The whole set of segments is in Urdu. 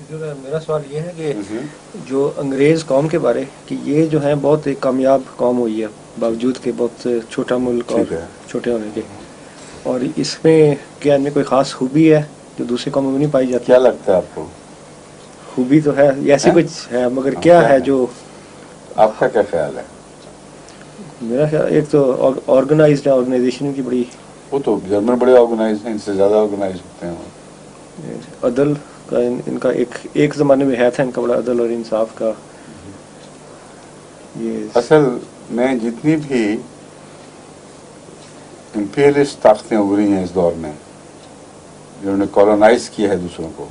میرا سوال یہ ہے کہ جو انگریز قوم کے بارے کہ یہ جو ہیں بہت ایک کامیاب قوم ہوئی ہے باوجود کہ بہت چھوٹا ملک اور ٹھیک ہے. چھوٹے ہونے کے، اور اس میں کیا ان میں کوئی خاص خوبی ہے جو دوسری قوموں میں نہیں پائی جاتی؟ کیا لگتا ہے آپ کو؟ خوبی تو ہے ایسی ہیں؟ کچھ ہے، مگر ہاں، کیا ہے جو آپ کا کیا خیال ہے؟ میرا خیال ایک تو آرگنائزڈ آرگنائزیشن کی بڑی وہ تو جرمن بڑے آرگنائز ہیں، ان سے زیادہ آرگنائز ہوتے ہیں وہ. عدل کا ان کا ایک زمانے میں ہے تھا ان کا بڑا عدل اور انصاف کا یہ اصل میں جتنی بھی امپیریلسٹ طاقتیں ابھری ہیں اس دور میں جنہوں نے کالونائز کیا ہے دوسروں کو،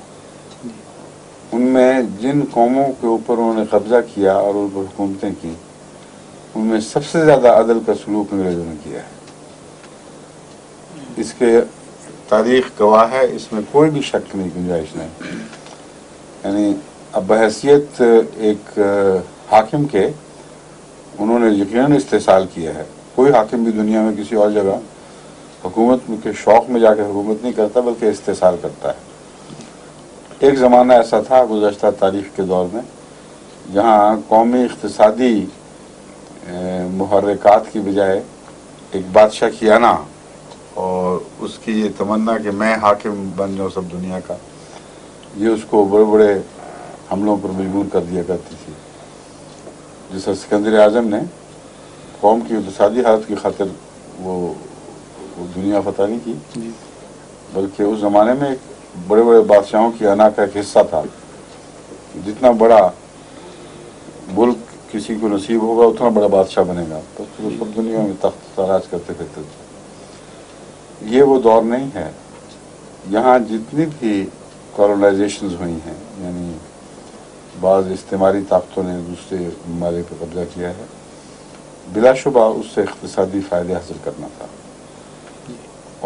ان میں جن قوموں کے اوپر انہوں نے قبضہ کیا اور ان پر حکومتیں کی، ان میں سب سے زیادہ عدل کا سلوک انگریزوں نے کیا ہے. اس کے تاریخ گواہ ہے، اس میں کوئی بھی شک نہیں، گنجائش نہیں. یعنی اب بحیثیت ایک حاکم کے انہوں نے یقیناً استحصال کیا ہے. کوئی حاکم بھی دنیا میں کسی اور جگہ حکومت کے شوق میں جا کے حکومت نہیں کرتا بلکہ استحصال کرتا ہے. ایک زمانہ ایسا تھا گزشتہ تاریخ کے دور میں جہاں قومی اقتصادی محرکات کی بجائے ایک بادشاہ کی آنا اور اس کی یہ تمنا کہ میں حاکم بن جاؤں سب دنیا کا، یہ اس کو بڑے بڑے حملوں پر مجبور کر دیا کرتی تھی. جس طرح سکندر اعظم نے قوم کی اقتصادی حالت کی خاطر وہ دنیا فتح نہیں کی، جی بلکہ اس زمانے میں ایک بڑے بڑے بادشاہوں کی انا کا ایک حصہ تھا. جتنا بڑا ملک کسی کو نصیب ہوگا اتنا بڑا بادشاہ بنے گا، تو پھر جی سب دنیا میں تخت تاراج کرتے پھرتے تھے. یہ وہ دور نہیں ہے. یہاں جتنی بھی کالونائزیشنز ہوئی ہیں، یعنی بعض استعماری طاقتوں نے دوسرے ممالک پہ قبضہ کیا ہے، بلا شبہ اس سے اقتصادی فائدے حاصل کرنا تھا.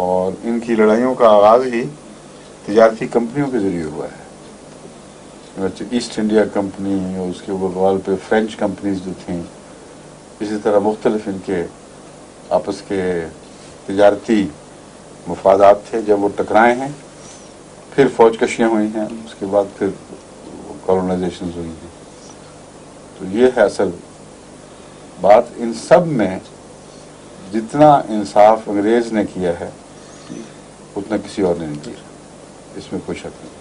اور ان کی لڑائیوں کا آغاز ہی تجارتی کمپنیوں کے ذریعے ہوا ہے. ایسٹ انڈیا کمپنی اور اس کے بغال پہ فرینچ کمپنیز جو تھیں، اسی طرح مختلف ان کے آپس کے تجارتی مفادات تھے. جب وہ ٹکرائے ہیں پھر فوج کشیاں ہوئی ہیں، اس کے بعد پھر کالونائزیشنز ہوئی ہیں. تو یہ ہے اصل بات. ان سب میں جتنا انصاف انگریز نے کیا ہے اتنا کسی اور نے نہیں کیا، اس میں کوئی شک نہیں.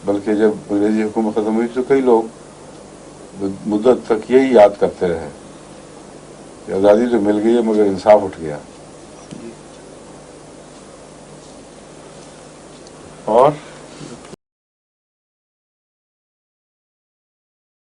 بلکہ جب انگریزی حکومت ختم ہوئی تو کئی لوگ مدت تک یہی یاد کرتے رہے کہ آزادی تو مل گئی ہے مگر انصاف اٹھ گیا. جی اور